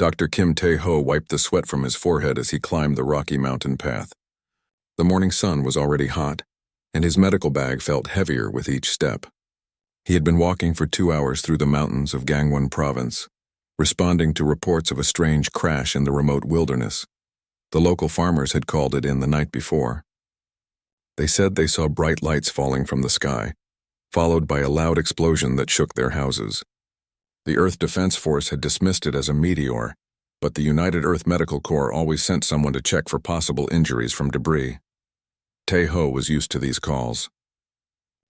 Dr. Kim Tae-ho wiped the sweat from his forehead as he climbed the rocky mountain path. The morning sun was already hot, and his medical bag felt heavier with each step. He had been walking for 2 hours through the mountains of Gangwon Province, responding to reports of a strange crash in the remote wilderness. The local farmers had called it in the night before. They said they saw bright lights falling from the sky, followed by a loud explosion that shook their houses. The Earth Defense Force had dismissed it as a meteor, but the United Earth Medical Corps always sent someone to check for possible injuries from debris. Tae-ho was used to these calls.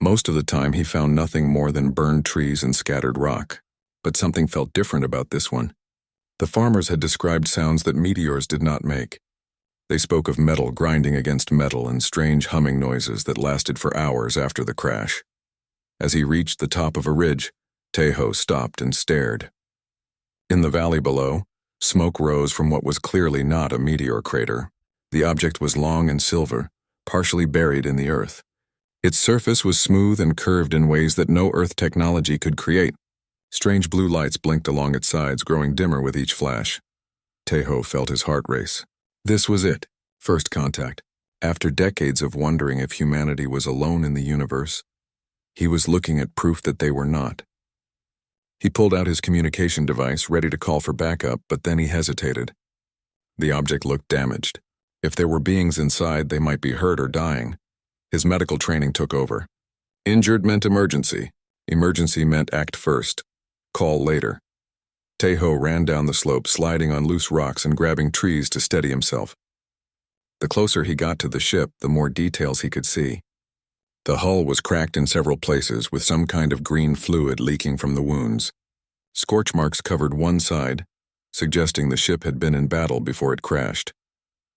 Most of the time he found nothing more than burned trees and scattered rock, but something felt different about this one. The farmers had described sounds that meteors did not make. They spoke of metal grinding against metal and strange humming noises that lasted for hours after the crash. As he reached the top of a ridge, Tae-ho stopped and stared. In the valley below, smoke rose from what was clearly not a meteor crater. The object was long and silver, partially buried in the earth. Its surface was smooth and curved in ways that no Earth technology could create. Strange blue lights blinked along its sides, growing dimmer with each flash. Tae-ho felt his heart race. This was it, first contact. After decades of wondering if humanity was alone in the universe, he was looking at proof that they were not. He pulled out his communication device, ready to call for backup, but then he hesitated. The object looked damaged. If there were beings inside, they might be hurt or dying. His medical training took over. Injured meant emergency. Emergency meant act first. Call later. Tae-ho ran down the slope, sliding on loose rocks and grabbing trees to steady himself. The closer he got to the ship, the more details he could see. The hull was cracked in several places, with some kind of green fluid leaking from the wounds. Scorch marks covered one side, suggesting the ship had been in battle before it crashed.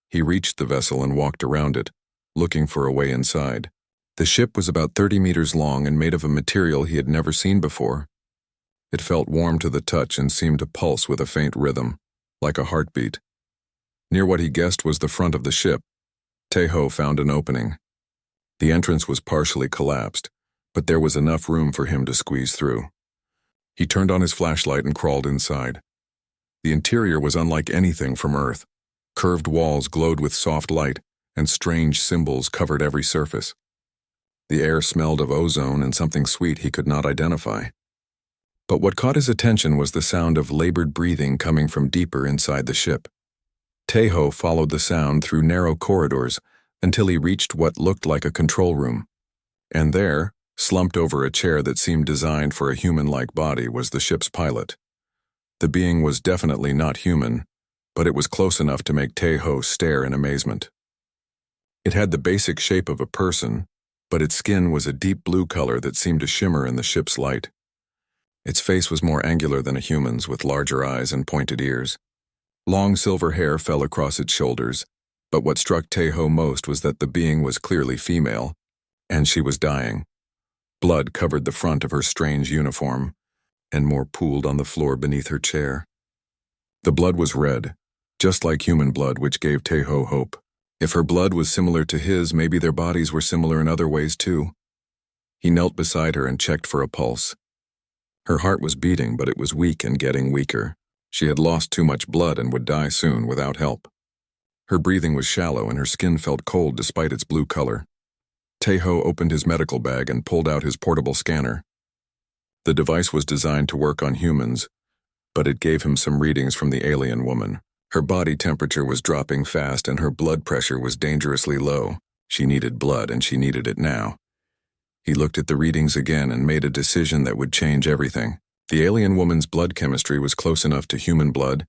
He reached the vessel and walked around it, looking for a way inside. The ship was about 30 meters long and made of a material he had never seen before. It felt warm to the touch and seemed to pulse with a faint rhythm, like a heartbeat. Near what he guessed was the front of the ship, Tae-ho found an opening. The entrance was partially collapsed, but there was enough room for him to squeeze through. He turned on his flashlight and crawled inside. The interior was unlike anything from Earth. Curved walls glowed with soft light, and strange symbols covered every surface. The air smelled of ozone and something sweet he could not identify. But what caught his attention was the sound of labored breathing coming from deeper inside the ship. Tae-ho followed the sound through narrow corridors until he reached what looked like a control room. And there, slumped over a chair that seemed designed for a human-like body, was the ship's pilot. The being was definitely not human, but it was close enough to make Tae-ho stare in amazement. It had the basic shape of a person, but its skin was a deep blue color that seemed to shimmer in the ship's light. Its face was more angular than a human's, with larger eyes and pointed ears. Long silver hair fell across its shoulders, but what struck Tae-ho most was that the being was clearly female, and she was dying. Blood covered the front of her strange uniform, and more pooled on the floor beneath her chair. The blood was red, just like human blood, which gave Tae-ho hope. If her blood was similar to his, maybe their bodies were similar in other ways too. He knelt beside her and checked for a pulse. Her heart was beating, but it was weak and getting weaker. She had lost too much blood and would die soon without help. Her breathing was shallow and her skin felt cold despite its blue color. Tae-ho opened his medical bag and pulled out his portable scanner. The device was designed to work on humans, but it gave him some readings from the alien woman. Her body temperature was dropping fast and her blood pressure was dangerously low. She needed blood, and she needed it now. He looked at the readings again and made a decision that would change everything. The alien woman's blood chemistry was close enough to human blood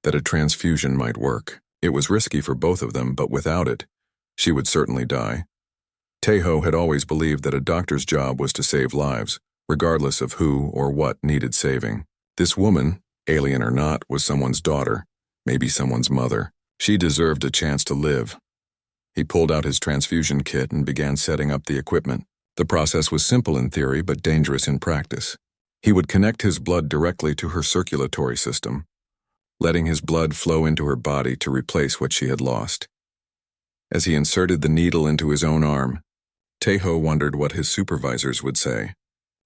that a transfusion might work. It was risky for both of them, but without it, she would certainly die. Tae-ho had always believed that a doctor's job was to save lives, regardless of who or what needed saving. This woman, alien or not, was someone's daughter, maybe someone's mother. She deserved a chance to live. He pulled out his transfusion kit and began setting up the equipment. The process was simple in theory, but dangerous in practice. He would connect his blood directly to her circulatory system, letting his blood flow into her body to replace what she had lost. As he inserted the needle into his own arm, Tae-ho wondered what his supervisors would say.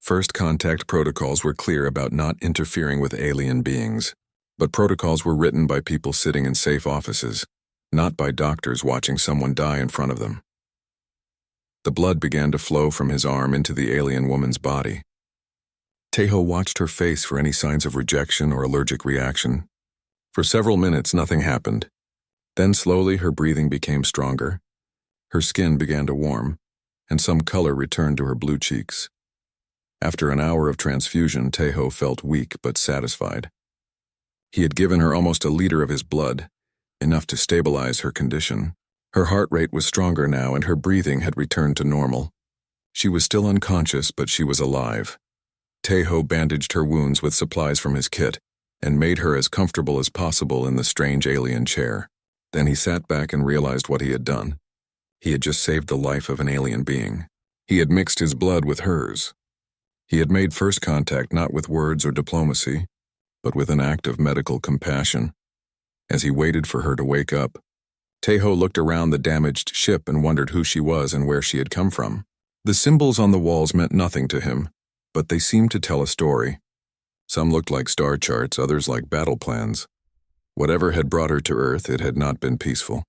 First contact protocols were clear about not interfering with alien beings. But protocols were written by people sitting in safe offices, not by doctors watching someone die in front of them. The blood began to flow from his arm into the alien woman's body. Tejo watched her face for any signs of rejection or allergic reaction. For several minutes, nothing happened. Then slowly her breathing became stronger. Her skin began to warm, and some color returned to her blue cheeks. After an hour of transfusion, Tejo felt weak but satisfied. He had given her almost a liter of his blood, enough to stabilize her condition. Her heart rate was stronger now, and her breathing had returned to normal. She was still unconscious, but she was alive. Tejo bandaged her wounds with supplies from his kit and made her as comfortable as possible in the strange alien chair. Then he sat back and realized what he had done. He had just saved the life of an alien being. He had mixed his blood with hers. He had made first contact not with words or diplomacy, but with an act of medical compassion. As he waited for her to wake up, Tejo looked around the damaged ship and wondered who she was and where she had come from. The symbols on the walls meant nothing to him, but they seemed to tell a story. Some looked like star charts, others like battle plans. Whatever had brought her to Earth, it had not been peaceful.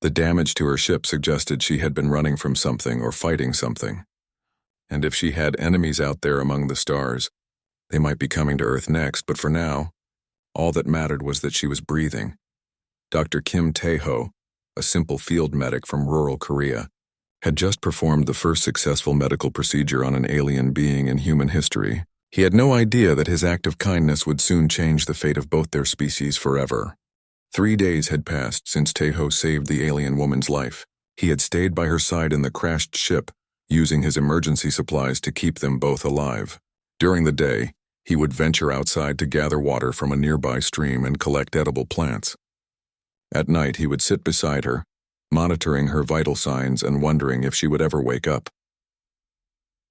The damage to her ship suggested she had been running from something or fighting something. And if she had enemies out there among the stars, they might be coming to Earth next, but for now, all that mattered was that she was breathing. Dr. Kim Tae-ho, a simple field medic from rural Korea, had just performed the first successful medical procedure on an alien being in human history. He had no idea that his act of kindness would soon change the fate of both their species forever. 3 days had passed since Tae-ho saved the alien woman's life. He had stayed by her side in the crashed ship, using his emergency supplies to keep them both alive. During the day, he would venture outside to gather water from a nearby stream and collect edible plants. At night, he would sit beside her, monitoring her vital signs and wondering if she would ever wake up.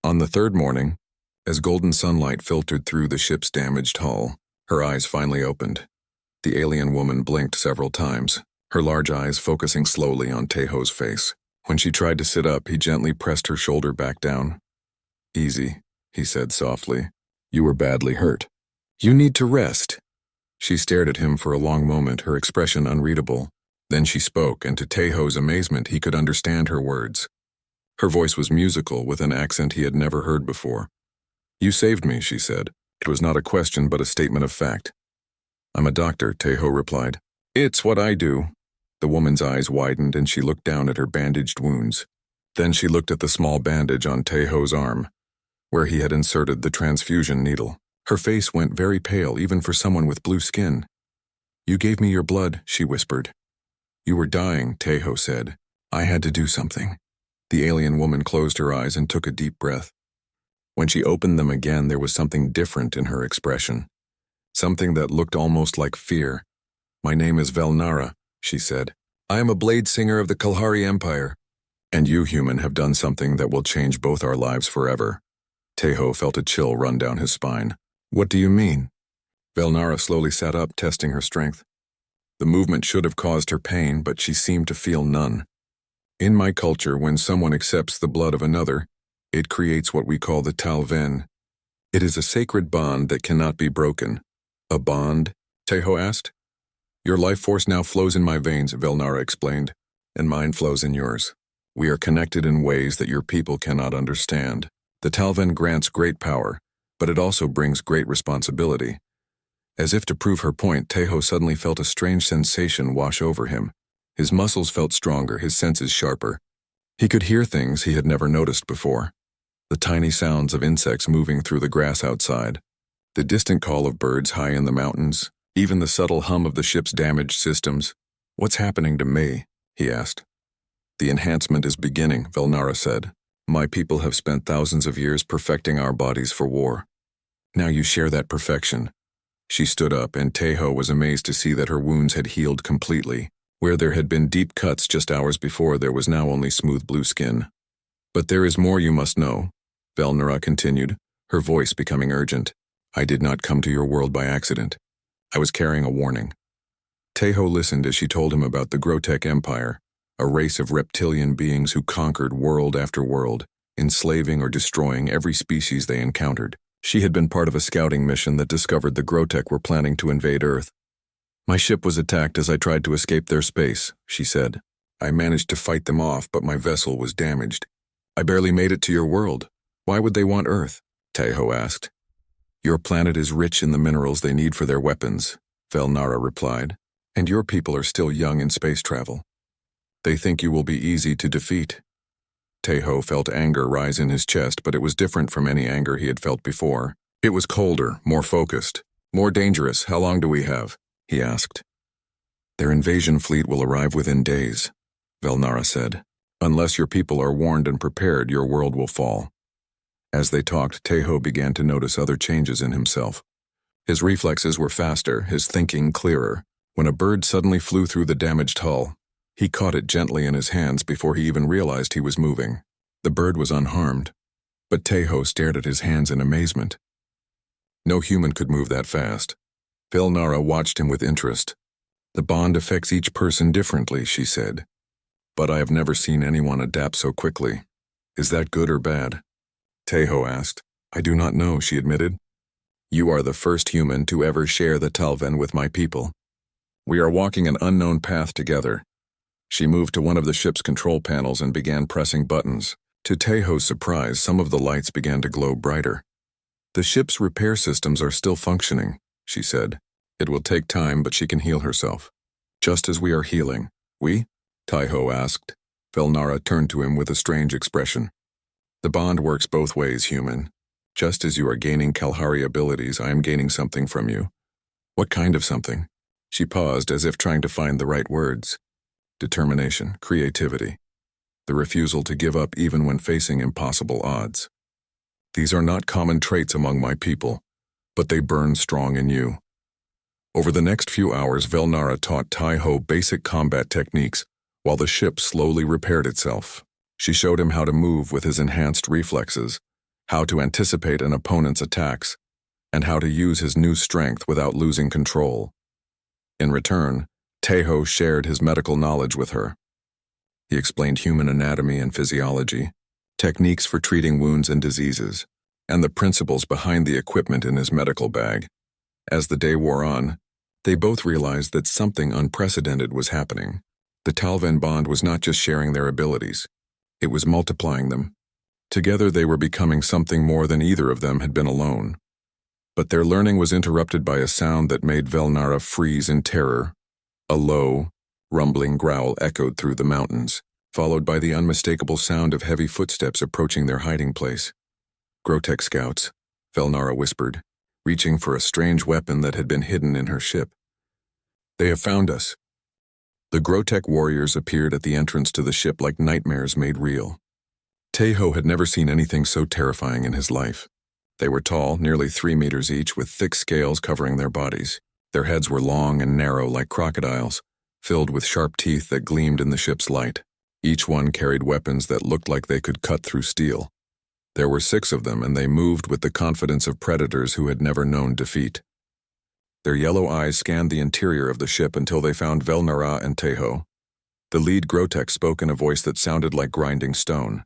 On the third morning, as golden sunlight filtered through the ship's damaged hull, her eyes finally opened. The alien woman blinked several times, her large eyes focusing slowly on Tae-ho's face. When she tried to sit up, he gently pressed her shoulder back down. "Easy," he said softly. "You were badly hurt. You need to rest." She stared at him for a long moment, her expression unreadable. Then she spoke, and to Tae-ho's amazement, he could understand her words. Her voice was musical, with an accent he had never heard before. "You saved me," she said. It was not a question, but a statement of fact. "I'm a doctor," Tae-ho replied. "It's what I do." The woman's eyes widened, and she looked down at her bandaged wounds. Then she looked at the small bandage on Tae-ho's arm, where he had inserted the transfusion needle. Her face went very pale, even for someone with blue skin. "You gave me your blood," she whispered. "You were dying," Tae-ho said. "I had to do something." The alien woman closed her eyes and took a deep breath. When she opened them again, there was something different in her expression. Something that looked almost like fear. "My name is Velnara," she said. "I am a blade singer of the Kalhari Empire. And you, human, have done something that will change both our lives forever." Tae-ho felt a chill run down his spine. "What do you mean?" Velnara slowly sat up, testing her strength. The movement should have caused her pain, but she seemed to feel none. "In my culture, when someone accepts the blood of another, it creates what we call the Talven. It is a sacred bond that cannot be broken." "A bond?" Tae-ho asked. "Your life force now flows in my veins," Velnara explained, "and mine flows in yours. We are connected in ways that your people cannot understand. The Talven grants great power, but it also brings great responsibility." As if to prove her point, Tae-ho suddenly felt a strange sensation wash over him. His muscles felt stronger, his senses sharper. He could hear things he had never noticed before. The tiny sounds of insects moving through the grass outside, the distant call of birds high in the mountains, even the subtle hum of the ship's damaged systems. "What's happening to me?" he asked. "The enhancement is beginning," Velnara said. "My people have spent thousands of years perfecting our bodies for war. Now you share that perfection." She stood up, and Tae-ho was amazed to see that her wounds had healed completely. Where there had been deep cuts just hours before, there was now only smooth blue skin. "But there is more you must know," Velnara continued, her voice becoming urgent. "I did not come to your world by accident. I was carrying a warning." Tae-ho listened as she told him about the Grotek Empire, a race of reptilian beings who conquered world after world, enslaving or destroying every species they encountered. She had been part of a scouting mission that discovered the Grotek were planning to invade Earth. My ship was attacked as I tried to escape their space, she said. I managed to fight them off, but my vessel was damaged. I barely made it to your world. Why would they want Earth? Tahoe asked. Your planet is rich in the minerals they need for their weapons, Velnara replied, and your people are still young in space travel. They think you will be easy to defeat. Tahoe felt anger rise in his chest, but it was different from any anger he had felt before. It was colder, more focused, more dangerous. How long do we have? He asked. Their invasion fleet will arrive within days, Velnara said. Unless your people are warned and prepared, your world will fall. As they talked, Tahoe began to notice other changes in himself. His reflexes were faster, his thinking clearer. When a bird suddenly flew through the damaged hull, he caught it gently in his hands before he even realized he was moving. The bird was unharmed, but Tahoe stared at his hands in amazement. No human could move that fast. Velnara watched him with interest. The bond affects each person differently, she said. But I have never seen anyone adapt so quickly. Is that good or bad? Tahoe asked. I do not know, she admitted. You are the first human to ever share the Talven with my people. We are walking an unknown path together. She moved to one of the ship's control panels and began pressing buttons. To Tahoe's surprise, some of the lights began to glow brighter. The ship's repair systems are still functioning, she said. It will take time, but she can heal herself. Just as we are healing. We? Tahoe asked. Velnara turned to him with a strange expression. The bond works both ways, human. Just as you are gaining Kalahari abilities, I am gaining something from you. What kind of something? She paused as if trying to find the right words. Determination, creativity. The refusal to give up even when facing impossible odds. These are not common traits among my people, but they burn strong in you. Over the next few hours, Velnara taught Tahoe basic combat techniques while the ship slowly repaired itself. She showed him how to move with his enhanced reflexes, how to anticipate an opponent's attacks, and how to use his new strength without losing control. In return, Tahoe shared his medical knowledge with her. He explained human anatomy and physiology, techniques for treating wounds and diseases, and the principles behind the equipment in his medical bag. As the day wore on, they both realized that something unprecedented was happening. The Talven bond was not just sharing their abilities, it was multiplying them. Together they were becoming something more than either of them had been alone. But their learning was interrupted by a sound that made Velnara freeze in terror. A low, rumbling growl echoed through the mountains, followed by the unmistakable sound of heavy footsteps approaching their hiding place. Grotech scouts, Velnara whispered, reaching for a strange weapon that had been hidden in her ship. They have found us. The Grotech warriors appeared at the entrance to the ship like nightmares made real. Tahoe had never seen anything so terrifying in his life. They were tall, nearly 3 meters each, with thick scales covering their bodies. Their heads were long and narrow like crocodiles, filled with sharp teeth that gleamed in the ship's light. Each one carried weapons that looked like they could cut through steel. There were 6 of them, and they moved with the confidence of predators who had never known defeat. Their yellow eyes scanned the interior of the ship until they found Velnara and Tahoe. The lead Grotech spoke in a voice that sounded like grinding stone.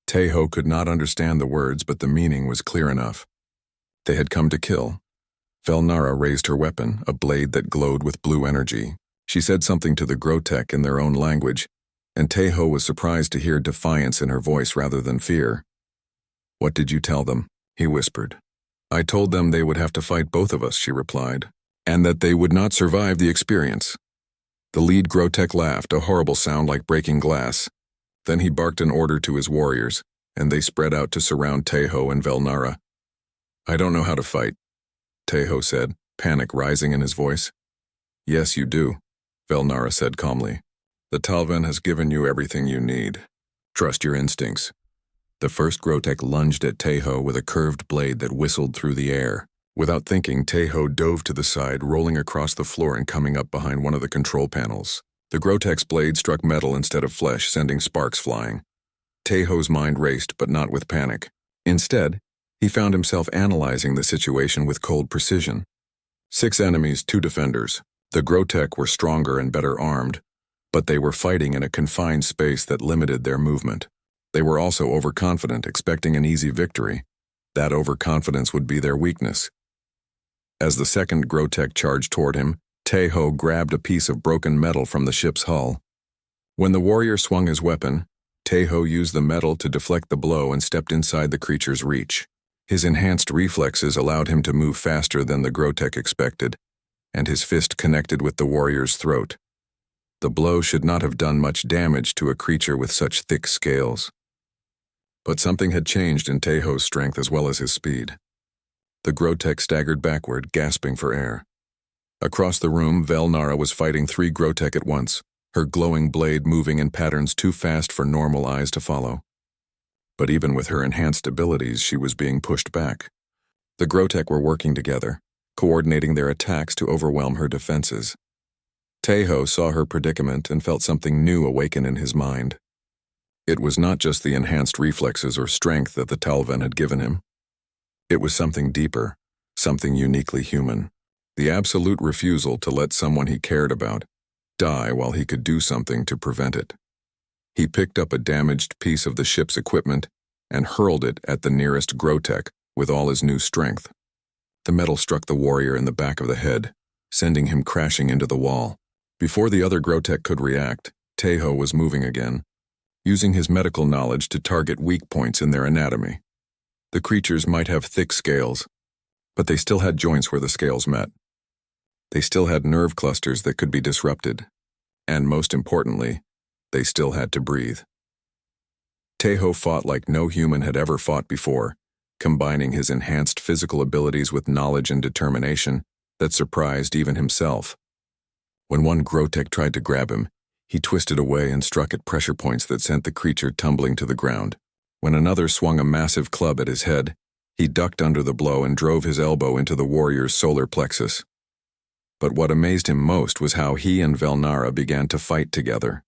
Tahoe could not understand the words, but the meaning was clear enough. They had come to kill. Velnara raised her weapon, a blade that glowed with blue energy. She said something to the Grotech in their own language, and Tahoe was surprised to hear defiance in her voice rather than fear. What did you tell them? He whispered. I told them they would have to fight both of us, she replied, and that they would not survive the experience. The lead Grotech laughed, a horrible sound like breaking glass. Then he barked an order to his warriors, and they spread out to surround Tahoe and Velnara. I don't know how to fight, Tahoe said, panic rising in his voice. Yes, you do, Velnara said calmly. The Talven has given you everything you need. Trust your instincts. The first Grotech lunged at Tahoe with a curved blade that whistled through the air. Without thinking, Tahoe dove to the side, rolling across the floor and coming up behind one of the control panels. The Grotech's blade struck metal instead of flesh, sending sparks flying. Tahoe's mind raced, but not with panic. Instead, he found himself analyzing the situation with cold precision. 6 enemies, 2 defenders. The Grotech were stronger and better armed, but they were fighting in a confined space that limited their movement. They were also overconfident, expecting an easy victory. That overconfidence would be their weakness. As the second Grotech charged toward him, Taeho grabbed a piece of broken metal from the ship's hull. When the warrior swung his weapon, Taeho used the metal to deflect the blow and stepped inside the creature's reach. His enhanced reflexes allowed him to move faster than the Grotech expected, and his fist connected with the warrior's throat. The blow should not have done much damage to a creature with such thick scales. But something had changed in Taeho's strength as well as his speed. The Grotech staggered backward, gasping for air. Across the room, Velnara was fighting 3 Grotech at once, her glowing blade moving in patterns too fast for normal eyes to follow. But even with her enhanced abilities, she was being pushed back. The Grotech were working together, coordinating their attacks to overwhelm her defenses. Taeho saw her predicament and felt something new awaken in his mind. It was not just the enhanced reflexes or strength that the Talven had given him. It was something deeper, something uniquely human. The absolute refusal to let someone he cared about die while he could do something to prevent it. He picked up a damaged piece of the ship's equipment and hurled it at the nearest Grotech with all his new strength. The metal struck the warrior in the back of the head, sending him crashing into the wall. Before the other Grotech could react, Taeho was moving again, using his medical knowledge to target weak points in their anatomy. The creatures might have thick scales, but they still had joints where the scales met. They still had nerve clusters that could be disrupted, and most importantly, they still had to breathe. Taeho fought like no human had ever fought before, combining his enhanced physical abilities with knowledge and determination that surprised even himself. When one Grotech tried to grab him, he twisted away and struck at pressure points that sent the creature tumbling to the ground. When another swung a massive club at his head, he ducked under the blow and drove his elbow into the warrior's solar plexus. But what amazed him most was how he and Velnara began to fight together.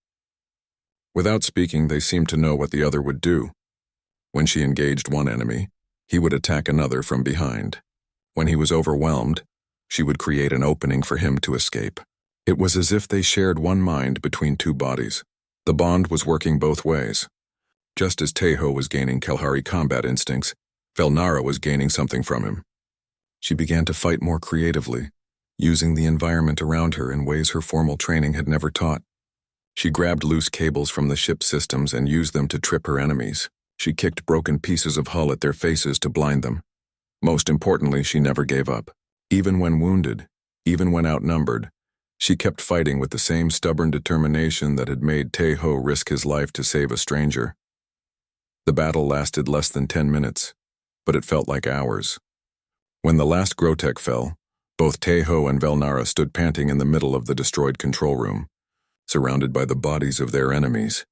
Without speaking, they seemed to know what the other would do. When she engaged one enemy, he would attack another from behind. When he was overwhelmed, she would create an opening for him to escape. It was as if they shared one mind between 2 bodies. The bond was working both ways. Just as Taeho was gaining Kalahari combat instincts, Velnara was gaining something from him. She began to fight more creatively, using the environment around her in ways her formal training had never taught. She grabbed loose cables from the ship's systems and used them to trip her enemies. She kicked broken pieces of hull at their faces to blind them. Most importantly, she never gave up. Even when wounded, even when outnumbered, she kept fighting with the same stubborn determination that had made Taeho risk his life to save a stranger. The battle lasted less than 10 minutes, but it felt like hours. When the last Grotech fell, both Taeho and Velnara stood panting in the middle of the destroyed control room, surrounded by the bodies of their enemies.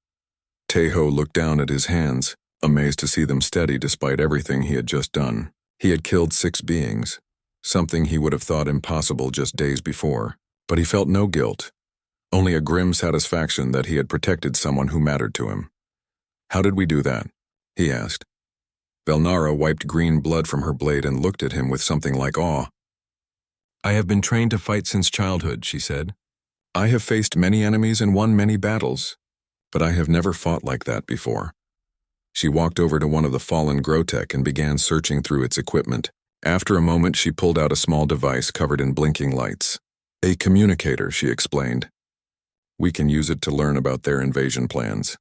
Taeho looked down at his hands, amazed to see them steady despite everything he had just done. He had killed 6 beings, something he would have thought impossible just days before. But he felt no guilt, only a grim satisfaction that he had protected someone who mattered to him. "How did we do that?" he asked. Velnara wiped green blood from her blade and looked at him with something like awe. "I have been trained to fight since childhood," she said. "I have faced many enemies and won many battles, but I have never fought like that before." She walked over to one of the fallen Grotech and began searching through its equipment. After a moment, she pulled out a small device covered in blinking lights. "A communicator," she explained. "We can use it to learn about their invasion plans."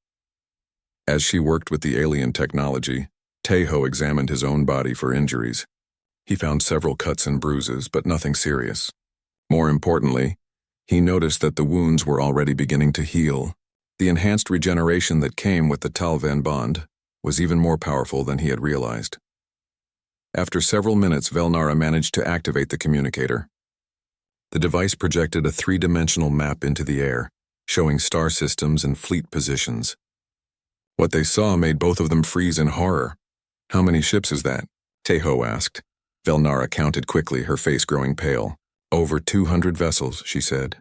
As she worked with the alien technology, Taeho examined his own body for injuries. He found several cuts and bruises, but nothing serious. More importantly, he noticed that the wounds were already beginning to heal. The enhanced regeneration that came with the Talven bond was even more powerful than he had realized. After several minutes, Velnara managed to activate the communicator. The device projected a 3-dimensional map into the air, showing star systems and fleet positions. What they saw made both of them freeze in horror. "How many ships is that?" Taeho asked. Velnara counted quickly, her face growing pale. "Over 200 vessels," she said.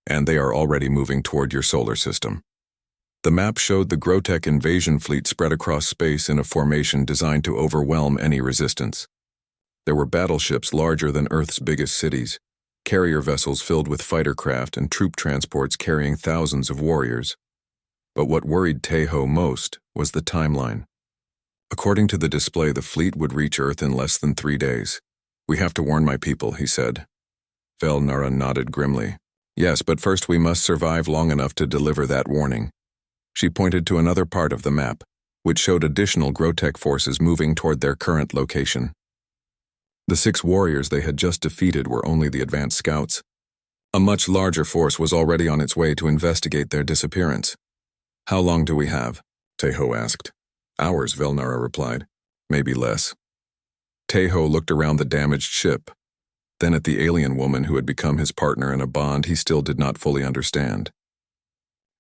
"And they are already moving toward your solar system." The map showed the Grotech invasion fleet spread across space in a formation designed to overwhelm any resistance. There were battleships larger than Earth's biggest cities, carrier vessels filled with fighter craft and troop transports carrying thousands of warriors. But what worried Taeho most was the timeline. According to the display, the fleet would reach Earth in less than 3 days. "We have to warn my people," he said. Velnara nodded grimly. Yes, but first we must survive long enough to deliver that warning. She pointed to another part of the map, which showed additional Grotech forces moving toward their current location. The 6 warriors they had just defeated were only the advanced scouts. A much larger force was already on its way to investigate their disappearance. How long do we have? Teho asked. Hours, Velnara replied. Maybe less. Teho looked around the damaged ship, then at the alien woman who had become his partner in a bond he still did not fully understand.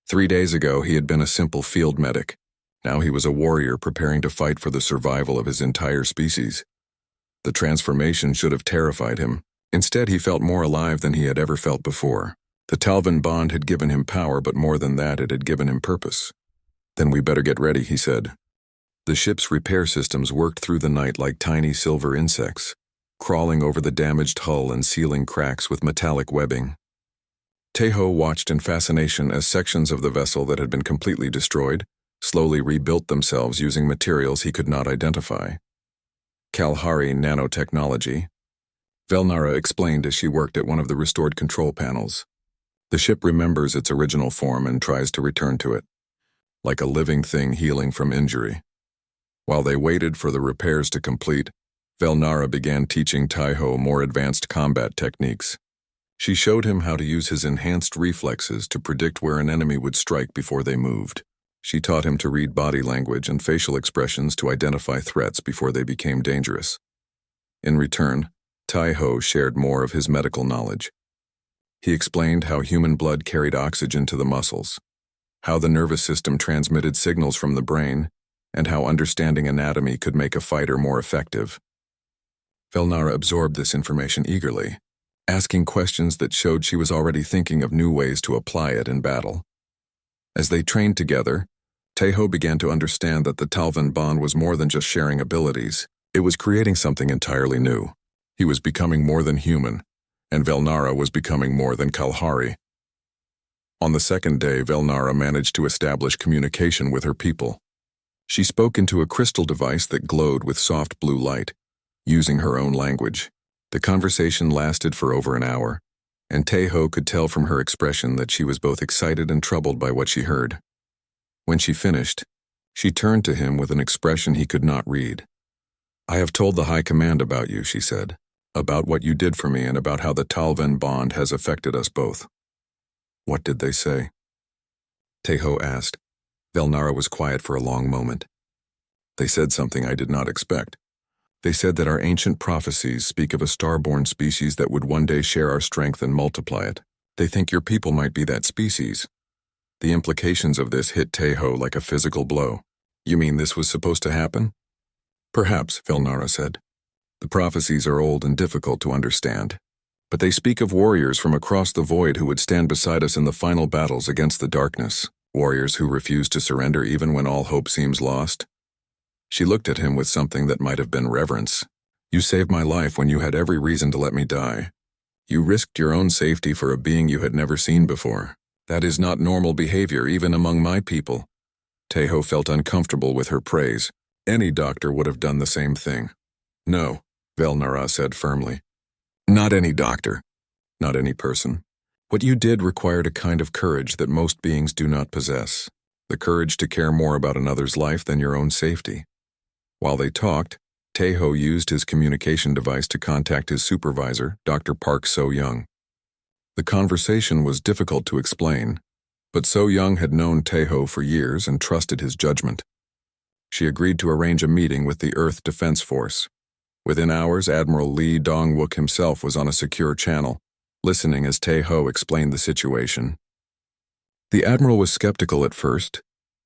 3 days ago he had been a simple field medic. Now he was a warrior preparing to fight for the survival of his entire species. The transformation should have terrified him. Instead, he felt more alive than he had ever felt before. The Talvin bond had given him power, but more than that, it had given him purpose. Then we better get ready, he said. The ship's repair systems worked through the night like tiny silver insects, crawling over the damaged hull and sealing cracks with metallic webbing. Teho watched in fascination as sections of the vessel that had been completely destroyed slowly rebuilt themselves using materials he could not identify. Kalahari nanotechnology, Velnara explained as she worked at one of the restored control panels. The ship remembers its original form and tries to return to it, like a living thing healing from injury. While they waited for the repairs to complete, Velnara began teaching Teho more advanced combat techniques. She showed him how to use his enhanced reflexes to predict where an enemy would strike before they moved. She taught him to read body language and facial expressions to identify threats before they became dangerous. In return, Teho shared more of his medical knowledge. He explained how human blood carried oxygen to the muscles, how the nervous system transmitted signals from the brain, and how understanding anatomy could make a fighter more effective. Velnara absorbed this information eagerly, asking questions that showed she was already thinking of new ways to apply it in battle. As they trained together, Teho began to understand that the Talvin bond was more than just sharing abilities. It was creating something entirely new. He was becoming more than human, and Velnara was becoming more than Kalahari. On the second day, Velnara managed to establish communication with her people. She spoke into a crystal device that glowed with soft blue light, using her own language. The conversation lasted for over an hour, and Teho could tell from her expression that she was both excited and troubled by what she heard. When she finished, she turned to him with an expression he could not read. I have told the High Command about you, she said, about what you did for me and about how the Talvin bond has affected us both. What did they say? Teho asked. Velnara was quiet for a long moment. They said something I did not expect. They said that our ancient prophecies speak of a star-born species that would one day share our strength and multiply it. They think your people might be that species. The implications of this hit Teho like a physical blow. You mean this was supposed to happen? Perhaps, Velnara said. The prophecies are old and difficult to understand, but they speak of warriors from across the void who would stand beside us in the final battles against the darkness, warriors who refuse to surrender even when all hope seems lost. She looked at him with something that might have been reverence. You saved my life when you had every reason to let me die. You risked your own safety for a being you had never seen before. That is not normal behavior, even among my people. Teho felt uncomfortable with her praise. Any doctor would have done the same thing. No, Velnara said firmly. Not any doctor. Not any person. What you did required a kind of courage that most beings do not possess. The courage to care more about another's life than your own safety. While they talked, Teho used his communication device to contact his supervisor, Dr. Park So-young. The conversation was difficult to explain, but So-young had known Teho for years and trusted his judgment. She agreed to arrange a meeting with the Earth Defense Force. Within hours, Admiral Lee Dong-wook himself was on a secure channel, listening as Teho explained the situation. The Admiral was skeptical at first,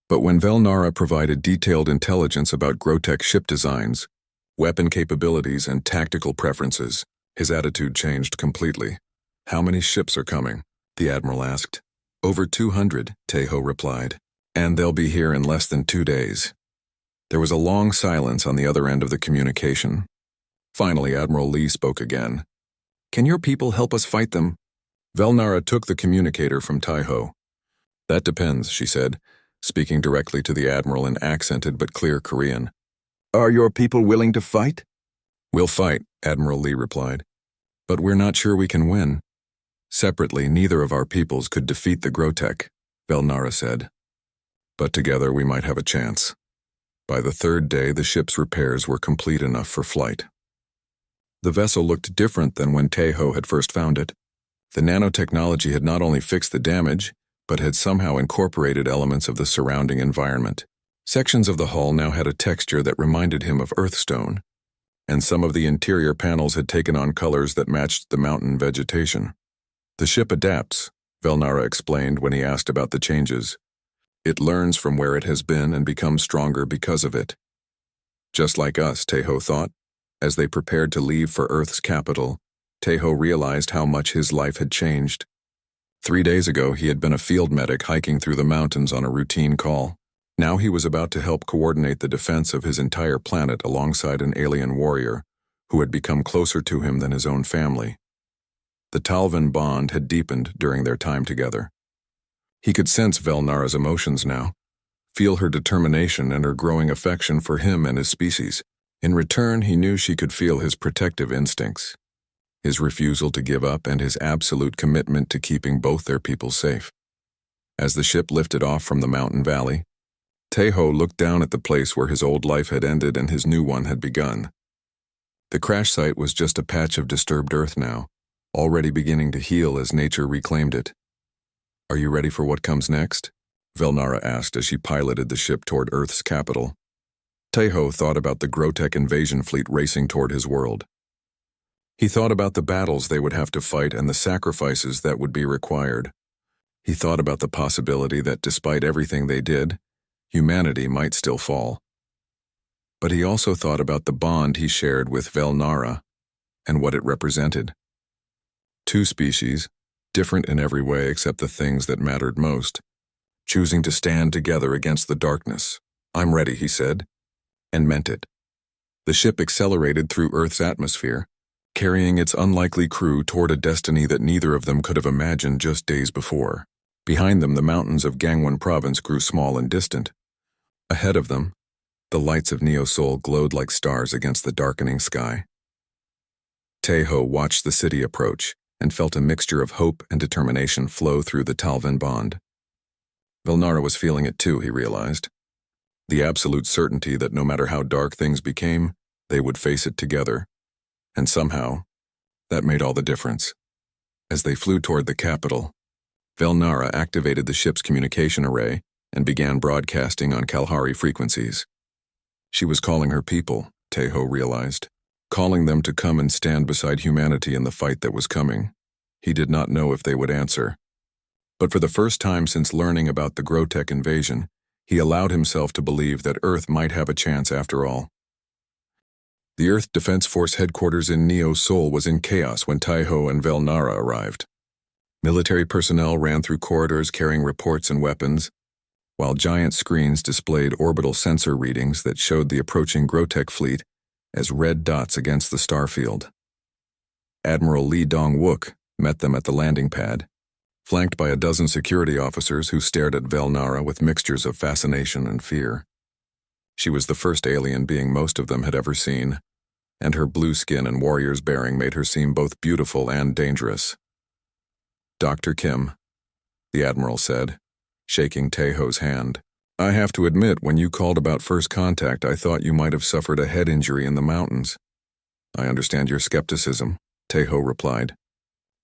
but when Velnara provided detailed intelligence about Grotech ship designs, weapon capabilities, and tactical preferences, his attitude changed completely. How many ships are coming? The Admiral asked. Over 200, Teho replied, and they'll be here in less than 2 days. There was a long silence on the other end of the communication. Finally, Admiral Lee spoke again. Can your people help us fight them? Velnara took the communicator from Teho. That depends, she said, speaking directly to the Admiral in accented but clear Korean. Are your people willing to fight? We'll fight, Admiral Lee replied. But we're not sure we can win. Separately, neither of our peoples could defeat the Grotek, Velnara said. But together we might have a chance. By the third day, the ship's repairs were complete enough for flight. The vessel looked different than when Tejo had first found it. The nanotechnology had not only fixed the damage, but had somehow incorporated elements of the surrounding environment. Sections of the hull now had a texture that reminded him of earthstone, and some of the interior panels had taken on colors that matched the mountain vegetation. The ship adapts, Velnara explained when he asked about the changes. It learns from where it has been and becomes stronger because of it. Just like us, Tejo thought. As they prepared to leave for Earth's capital, Tejo realized how much his life had changed. 3 days ago, he had been a field medic hiking through the mountains on a routine call. Now he was about to help coordinate the defense of his entire planet alongside an alien warrior who had become closer to him than his own family. The Talvan bond had deepened during their time together. He could sense Velnara's emotions now, feel her determination and her growing affection for him and his species. In return, he knew she could feel his protective instincts, his refusal to give up and his absolute commitment to keeping both their people safe. As the ship lifted off from the mountain valley, Tejo looked down at the place where his old life had ended and his new one had begun. The crash site was just a patch of disturbed earth now, already beginning to heal as nature reclaimed it. "Are you ready for what comes next?" Velnara asked as she piloted the ship toward Earth's capital. Tejo thought about the Grotek invasion fleet racing toward his world. He thought about the battles they would have to fight and the sacrifices that would be required. He thought about the possibility that despite everything they did, humanity might still fall. But he also thought about the bond he shared with Velnara and what it represented. Two species, different in every way except the things that mattered most, choosing to stand together against the darkness. "I'm ready," he said, and meant it. The ship accelerated through Earth's atmosphere, carrying its unlikely crew toward a destiny that neither of them could have imagined just days before. Behind them, the mountains of Gangwon province grew small and distant. Ahead of them, the lights of Neo-Seoul glowed like stars against the darkening sky. Tejo watched the city approach and felt a mixture of hope and determination flow through the Talvan bond. Velnara was feeling it too, he realized. The absolute certainty that no matter how dark things became, they would face it together. And somehow, that made all the difference. As they flew toward the capital, Velnara activated the ship's communication array and began broadcasting on Kalahari frequencies. She was calling her people, Tejo realized, calling them to come and stand beside humanity in the fight that was coming. He did not know if they would answer. But for the first time since learning about the Grotek invasion, he allowed himself to believe that Earth might have a chance after all. The Earth Defense Force headquarters in Neo-Seoul was in chaos when Tejo and Velnara arrived. Military personnel ran through corridors carrying reports and weapons, while giant screens displayed orbital sensor readings that showed the approaching Grotek fleet as red dots against the starfield. Admiral Lee Dong-wook met them at the landing pad, flanked by a dozen security officers who stared at Velnara with mixtures of fascination and fear. She was the first alien being most of them had ever seen, and her blue skin and warrior's bearing made her seem both beautiful and dangerous. "Dr. Kim," the Admiral said, shaking Tejo's hand. "I have to admit, when you called about first contact, I thought you might have suffered a head injury in the mountains." "I understand your skepticism," Tejo replied.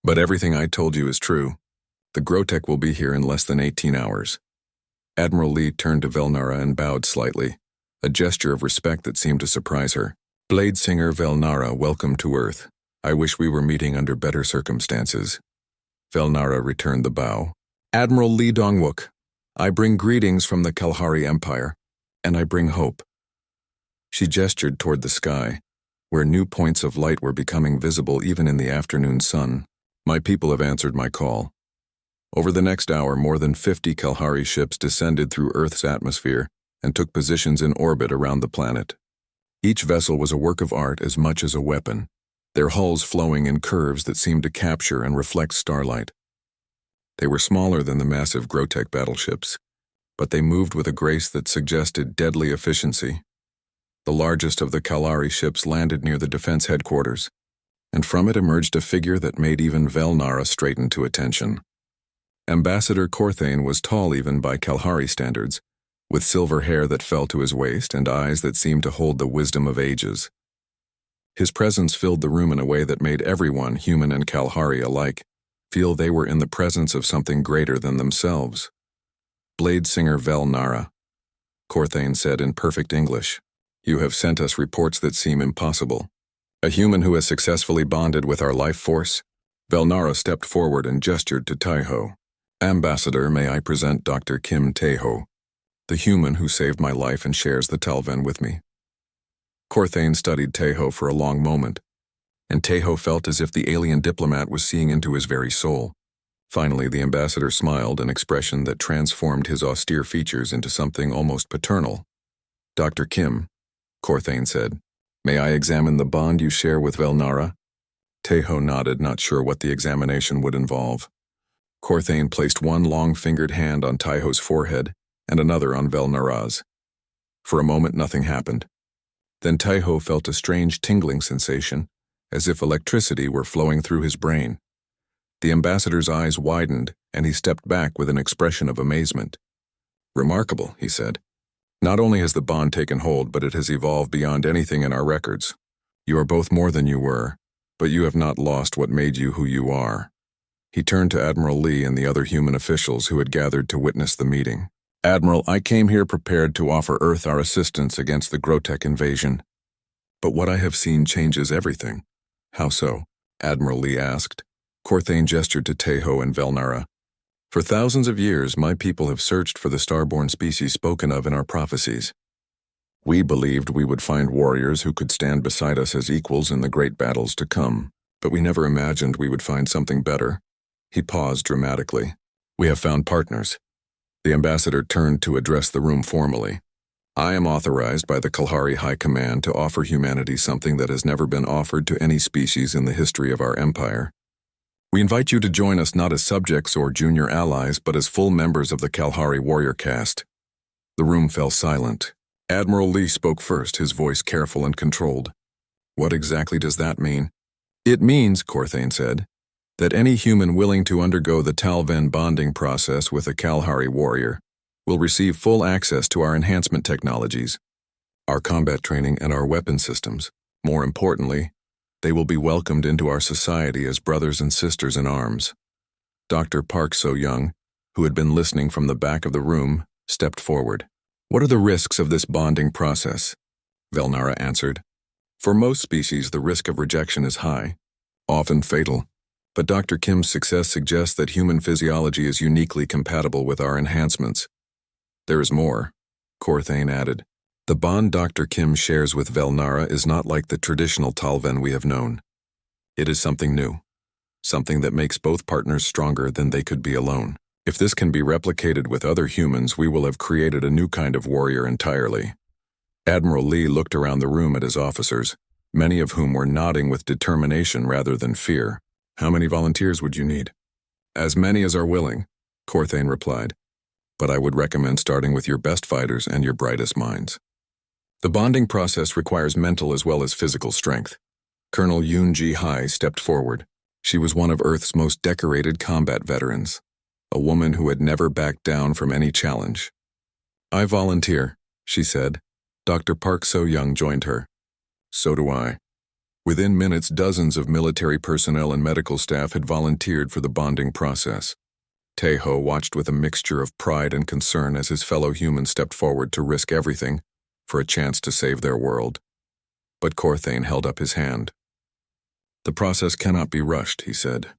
"But everything I told you is true. The Grotek will be here in less than 18 hours. Admiral Lee turned to Velnara and bowed slightly, a gesture of respect that seemed to surprise her. "Blade Singer Velnara, welcome to Earth. I wish we were meeting under better circumstances." Velnara returned the bow. "Admiral Lee Dong-wook, I bring greetings from the Kalahari Empire, and I bring hope." She gestured toward the sky, where new points of light were becoming visible even in the afternoon sun. "My people have answered my call." Over the next hour, more than 50 Kalahari ships descended through Earth's atmosphere and took positions in orbit around the planet. Each vessel was a work of art as much as a weapon, their hulls flowing in curves that seemed to capture and reflect starlight. They were smaller than the massive Grotek battleships, but they moved with a grace that suggested deadly efficiency. The largest of the Kalahari ships landed near the defense headquarters, and from it emerged a figure that made even Velnara straighten to attention. Ambassador Corthane was tall even by Kalahari standards, with silver hair that fell to his waist and eyes that seemed to hold the wisdom of ages. His presence filled the room in a way that made everyone, human and Kalahari alike, feel they were in the presence of something greater than themselves. "Blade Singer Velnara," Corthane said in perfect English, "you have sent us reports that seem impossible. A human who has successfully bonded with our life force?" Velnara stepped forward and gestured to Taiho. "Ambassador, may I present Dr. Kim Taiho, the human who saved my life and shares the Talven with me." Corthane studied Taiho for a long moment, and Taiho felt as if the alien diplomat was seeing into his very soul. Finally, the ambassador smiled, an expression that transformed his austere features into something almost paternal. "Dr. Kim," Corthane said, "may I examine the bond you share with Velnara?" Taiho nodded, not sure what the examination would involve. Corthane placed one long-fingered hand on Taiho's forehead and another on Velnara's. For a moment, nothing happened. Then Taiho felt a strange tingling sensation, as if electricity were flowing through his brain. The ambassador's eyes widened, and he stepped back with an expression of amazement. "Remarkable," he said. "Not only has the bond taken hold, but it has evolved beyond anything in our records. You are both more than you were, but you have not lost what made you who you are." He turned to Admiral Lee and the other human officials who had gathered to witness the meeting. "Admiral, I came here prepared to offer Earth our assistance against the Grotech invasion. But what I have seen changes everything." "How so?" Admiral Lee asked. Corthane gestured to Taiho and Velnara. "For thousands of years, my people have searched for the starborn species spoken of in our prophecies. We believed we would find warriors who could stand beside us as equals in the great battles to come, but we never imagined we would find something better." He paused dramatically. "We have found partners." The ambassador turned to address the room formally. "I am authorized by the Kalahari High Command to offer humanity something that has never been offered to any species in the history of our empire. We invite you to join us not as subjects or junior allies, but as full members of the Kalahari warrior caste." The room fell silent. Admiral Lee spoke first, his voice careful and controlled. "What exactly does that mean?" "It means," Corthane said, "that any human willing to undergo the Talven bonding process with a Kalahari warrior will receive full access to our enhancement technologies, our combat training, and our weapon systems. More importantly, they will be welcomed into our society as brothers and sisters in arms." Dr. Park So-young, who had been listening from the back of the room, stepped forward. "What are the risks of this bonding process?" Velnara answered. "For most species, the risk of rejection is high, often fatal. But Dr. Kim's success suggests that human physiology is uniquely compatible with our enhancements. There is more," Corthane added. "The bond Dr. Kim shares with Velnara is not like the traditional Talven we have known. It is something new, something that makes both partners stronger than they could be alone. If this can be replicated with other humans, we will have created a new kind of warrior entirely." Admiral Lee looked around the room at his officers, many of whom were nodding with determination rather than fear. "How many volunteers would you need?" "As many as are willing," Corthane replied. "But I would recommend starting with your best fighters and your brightest minds. The bonding process requires mental as well as physical strength." Colonel Yoon-ji Hai stepped forward. She was one of Earth's most decorated combat veterans, a woman who had never backed down from any challenge. "I volunteer," she said. Dr. Park So-young joined her. "So do I." Within minutes, dozens of military personnel and medical staff had volunteered for the bonding process. Taiho watched with a mixture of pride and concern as his fellow humans stepped forward to risk everything for a chance to save their world. But Corthane held up his hand. "The process cannot be rushed," he said.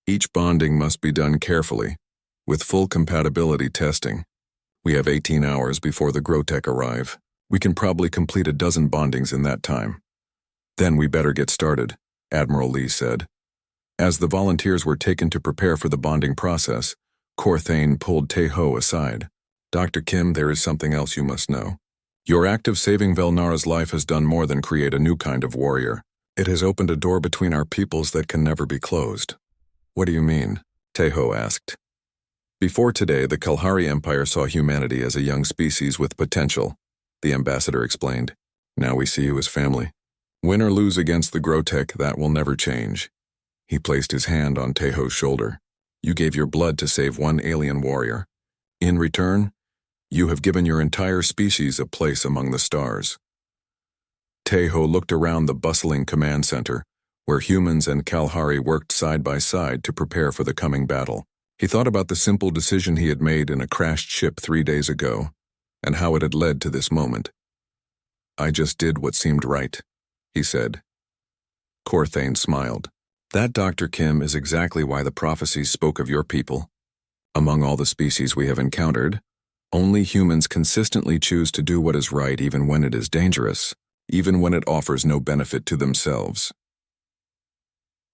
"Each bonding must be done carefully, with full compatibility testing. We have 18 hours before the Grotech arrive. We can probably complete a dozen bondings in that time." "Then we better get started," Admiral Lee said. As the volunteers were taken to prepare for the bonding process, Corthane pulled Taiho aside. "Dr. Kim, there is something else you must know. Your act of saving Velnara's life has done more than create a new kind of warrior. It has opened a door between our peoples that can never be closed." "What do you mean?" Taiho asked. "Before today, the Kalahari Empire saw humanity as a young species with potential," the ambassador explained. "Now we see you as family. Win or lose against the Grotech, that will never change. He placed his hand on Teho's shoulder. You gave your blood to save one alien warrior. In return, you have given your entire species a place among the stars. Teho looked around the bustling command center, where humans and Kalahari worked side by side to prepare for the coming battle. He thought about the simple decision he had made in a crashed ship 3 days ago, and how it had led to this moment. I just did what seemed right, he said. Corthane smiled. That, Dr. Kim, is exactly why the prophecies spoke of your people. Among all the species we have encountered, only humans consistently choose to do what is right even when it is dangerous, even when it offers no benefit to themselves.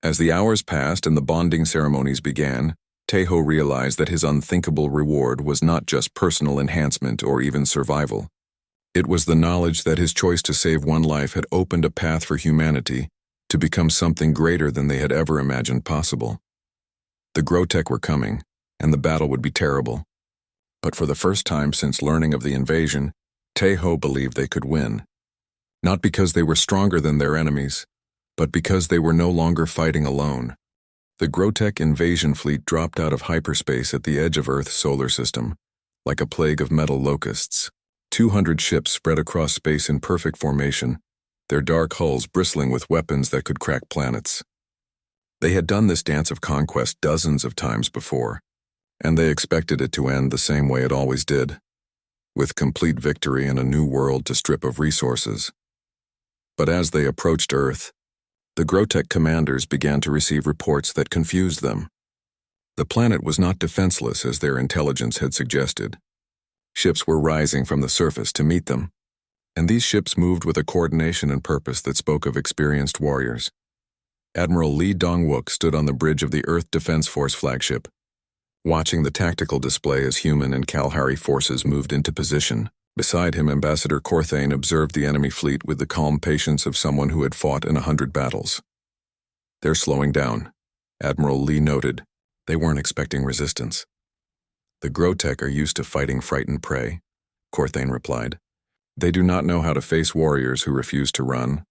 As the hours passed and the bonding ceremonies began, Teho realized that his unthinkable reward was not just personal enhancement or even survival. It was the knowledge that his choice to save one life had opened a path for humanity to become something greater than they had ever imagined possible. The Grotech were coming, and the battle would be terrible. But for the first time since learning of the invasion, Teho believed they could win. Not because they were stronger than their enemies, but because they were no longer fighting alone. The Grotech invasion fleet dropped out of hyperspace at the edge of Earth's solar system, like a plague of metal locusts. 200 ships spread across space in perfect formation, their dark hulls bristling with weapons that could crack planets. They had done this dance of conquest dozens of times before, and they expected it to end the same way it always did, with complete victory and a new world to strip of resources. But as they approached Earth, the Grotech commanders began to receive reports that confused them. The planet was not defenseless as their intelligence had suggested. Ships were rising from the surface to meet them, and these ships moved with a coordination and purpose that spoke of experienced warriors. Admiral Lee Dong-wook stood on the bridge of the Earth Defense Force flagship, watching the tactical display as human and Kalahari forces moved into position. Beside him, Ambassador Corthane observed the enemy fleet with the calm patience of someone who had fought in 100 battles. They're slowing down, Admiral Lee noted. They weren't expecting resistance. The Grotech are used to fighting frightened prey, Corthane replied. They do not know how to face warriors who refuse to run.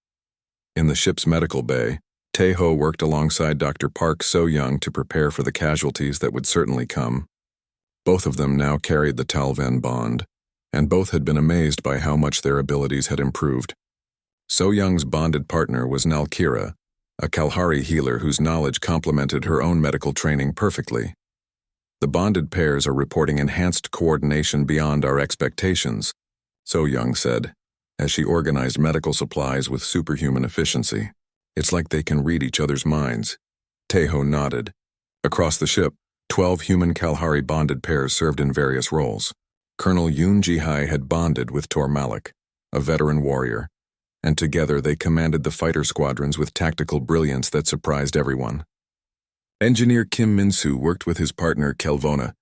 In the ship's medical bay, Teho worked alongside Dr. Park So-young to prepare for the casualties that would certainly come. Both of them now carried the Talven bond, and both had been amazed by how much their abilities had improved. So-young's bonded partner was Nalkira, a Kalahari healer whose knowledge complemented her own medical training perfectly. The bonded pairs are reporting enhanced coordination beyond our expectations, So-young said, as she organized medical supplies with superhuman efficiency. It's like they can read each other's minds. Teho nodded. Across the ship, 12 human Kalahari bonded pairs served in various roles. Colonel Yoon Ji-hai had bonded with Tor Malik, a veteran warrior, and together they commanded the fighter squadrons with tactical brilliance that surprised everyone. Engineer Kim Min-soo worked with his partner Kelvona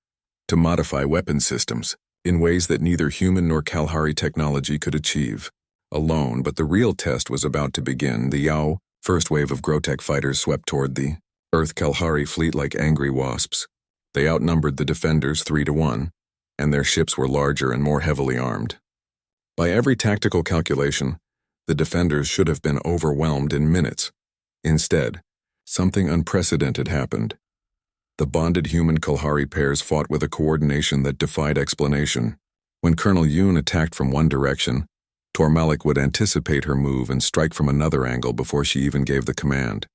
to modify weapon systems in ways that neither human nor Kalahari technology could achieve alone, but the real test was about to begin. The Yao, first wave of Grotech fighters, swept toward the Earth Kalahari fleet like angry wasps. They outnumbered the defenders 3-1, and their ships were larger and more heavily armed. By every tactical calculation, the defenders should have been overwhelmed in minutes. Instead, something unprecedented happened. The bonded human Kalahari pairs fought with a coordination that defied explanation. When Colonel Yoon attacked from one direction, Tor Malik would anticipate her move and strike from another angle before she even gave the command.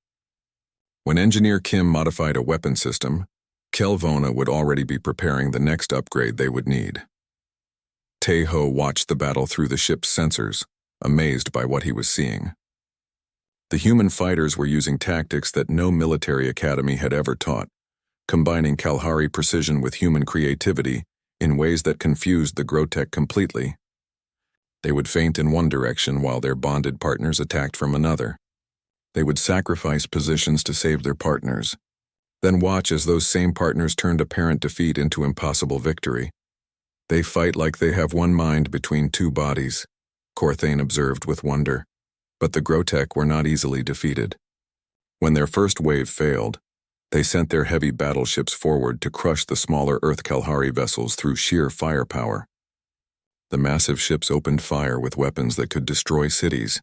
When Engineer Kim modified a weapon system, Kelvona would already be preparing the next upgrade they would need. Teho watched the battle through the ship's sensors, amazed by what he was seeing. The human fighters were using tactics that no military academy had ever taught, combining Kalahari precision with human creativity in ways that confused the Grotech completely. They would feint in one direction while their bonded partners attacked from another. They would sacrifice positions to save their partners, then watch as those same partners turned apparent defeat into impossible victory. They fight like they have one mind between two bodies, Corthane observed with wonder. But the Grotech were not easily defeated. When their first wave failed, they sent their heavy battleships forward to crush the smaller Earth Kalahari vessels through sheer firepower. The massive ships opened fire with weapons that could destroy cities.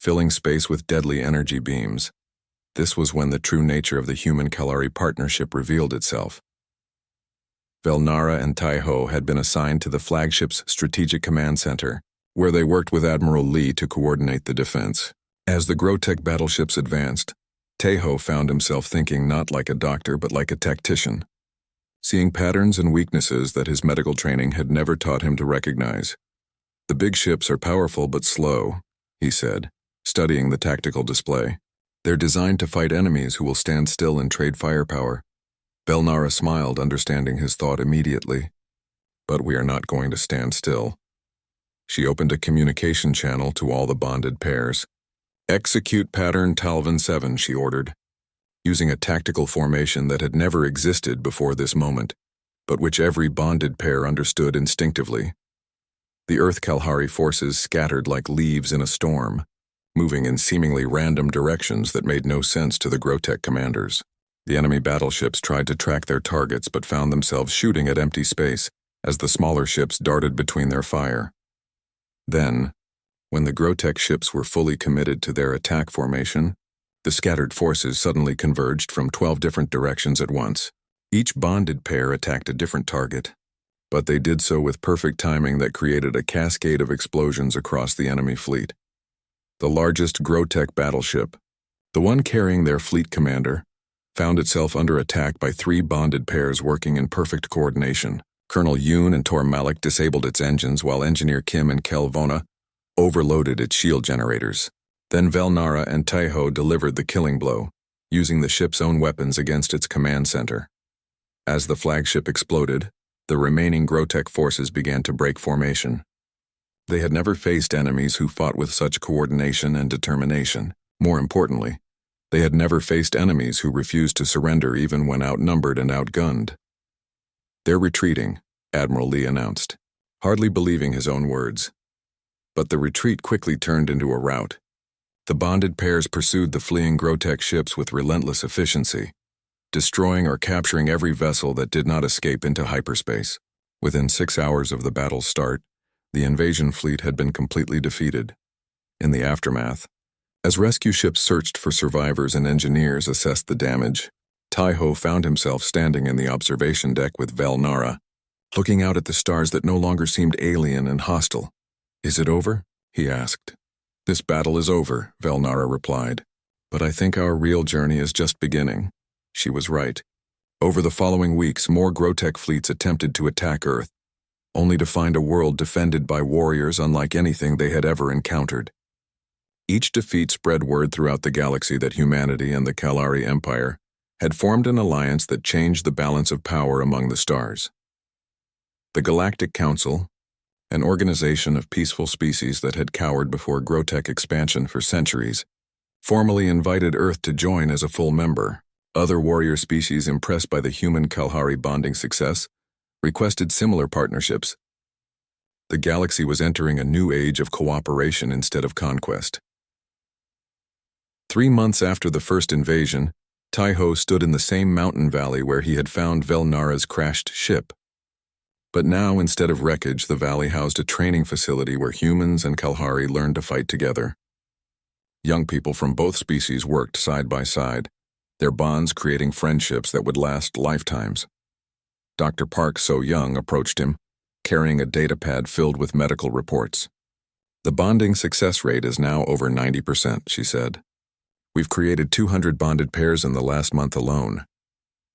filling space with deadly energy beams. This was when the true nature of the human-Kalari partnership revealed itself. Velnara and Tai-Ho had been assigned to the flagship's Strategic Command Center, where they worked with Admiral Lee to coordinate the defense. As the Grotech battleships advanced, Tai-Ho found himself thinking not like a doctor but like a tactician, seeing patterns and weaknesses that his medical training had never taught him to recognize. "The big ships are powerful but slow," he said, studying the tactical display. "They're designed to fight enemies who will stand still and trade firepower." Velnara smiled, understanding his thought immediately. "But we are not going to stand still." She opened a communication channel to all the bonded pairs. "Execute pattern Talvin 7, she ordered, using a tactical formation that had never existed before this moment, but which every bonded pair understood instinctively. The Earth-Kalahari forces scattered like leaves in a storm, moving in seemingly random directions that made no sense to the Grotech commanders. The enemy battleships tried to track their targets but found themselves shooting at empty space as the smaller ships darted between their fire. Then, when the Grotech ships were fully committed to their attack formation, the scattered forces suddenly converged from 12 different directions at once. Each bonded pair attacked a different target, but they did so with perfect timing that created a cascade of explosions across the enemy fleet. The largest Grotech battleship, the one carrying their fleet commander, found itself under attack by 3 bonded pairs working in perfect coordination. Colonel Yoon and Tor Malik disabled its engines while Engineer Kim and Kelvona overloaded its shield generators. Then Velnara and Tai-Ho delivered the killing blow, using the ship's own weapons against its command center. As the flagship exploded, the remaining Grotech forces began to break formation. They had never faced enemies who fought with such coordination and determination. More importantly, they had never faced enemies who refused to surrender even when outnumbered and outgunned. "They're retreating," Admiral Lee announced, hardly believing his own words. But the retreat quickly turned into a rout. The bonded pairs pursued the fleeing Grotech ships with relentless efficiency, destroying or capturing every vessel that did not escape into hyperspace. Within 6 hours of the battle's start, the invasion fleet had been completely defeated. In the aftermath, as rescue ships searched for survivors and engineers assessed the damage, Tai-Ho found himself standing in the observation deck with Velnara, looking out at the stars that no longer seemed alien and hostile. "Is it over?" he asked. "This battle is over," Velnara replied. "But I think our real journey is just beginning." She was right. Over the following weeks, more Grotech fleets attempted to attack Earth, only to find a world defended by warriors unlike anything they had ever encountered. Each defeat spread word throughout the galaxy that humanity and the Kalari Empire had formed an alliance that changed the balance of power among the stars. The Galactic Council, an organization of peaceful species that had cowered before Grotech expansion for centuries, formally invited Earth to join as a full member. Other warrior species impressed by the human-Kalahari bonding success requested similar partnerships. The galaxy was entering a new age of cooperation instead of conquest. 3 months after the first invasion, Tai-Ho stood in the same mountain valley where he had found Velnara's crashed ship. But now, instead of wreckage, the valley housed a training facility where humans and Kalahari learned to fight together. Young people from both species worked side by side, their bonds creating friendships that would last lifetimes. Dr. Park So-Young approached him, carrying a datapad filled with medical reports. "The bonding success rate is now over 90%, she said. "We've created 200 bonded pairs in the last month alone."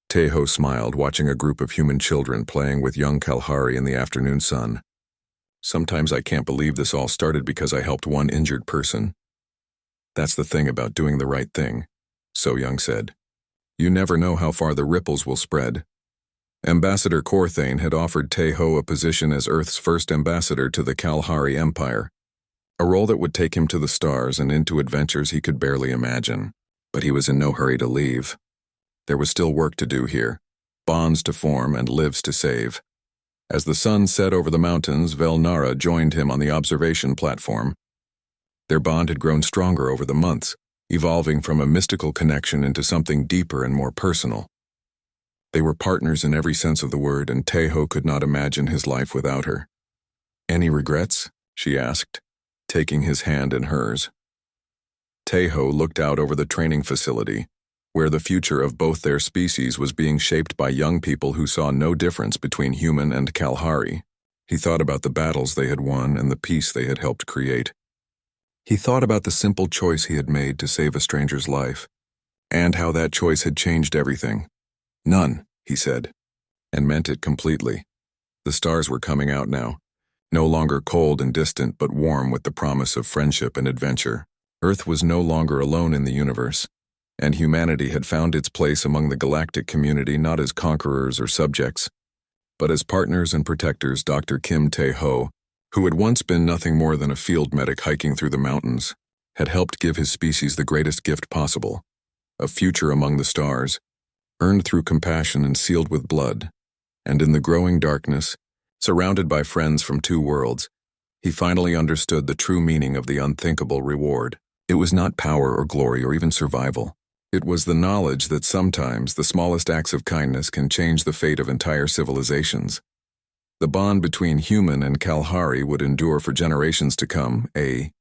Tai-Ho smiled, watching a group of human children playing with young Kalahari in the afternoon sun. "Sometimes I can't believe this all started because I helped one injured person." "That's the thing about doing the right thing," So-Young said. "You never know how far the ripples will spread." Ambassador Corthane had offered Tai-Ho a position as Earth's first ambassador to the Kalahari Empire, a role that would take him to the stars and into adventures he could barely imagine. But he was in no hurry to leave. There was still work to do here, bonds to form and lives to save. As the sun set over the mountains, Velnara joined him on the observation platform. Their bond had grown stronger over the months, evolving from a mystical connection into something deeper and more personal. They were partners in every sense of the word, and Tai-Ho could not imagine his life without her. "Any regrets?" she asked, taking his hand in hers. Tejo looked out over the training facility, where the future of both their species was being shaped by young people who saw no difference between human and Kalahari. He thought about the battles they had won and the peace they had helped create. He thought about the simple choice he had made to save a stranger's life, and how that choice had changed everything. None, he said, and meant it completely. The stars were coming out now, no longer cold and distant but warm with the promise of friendship and adventure. Earth was no longer alone in the universe, and humanity had found its place among the galactic community not as conquerors or subjects, but as partners and protectors. Dr. Kim Tae-ho, who had once been nothing more than a field medic hiking through the mountains, had helped give his species the greatest gift possible, a future among the stars, earned through compassion and sealed with blood. And in the growing darkness, surrounded by friends from two worlds, he finally understood the true meaning of the unthinkable reward. It was not power or glory or even survival. It was the knowledge that sometimes the smallest acts of kindness can change the fate of entire civilizations. The bond between human and Kalahari would endure for generations to come, a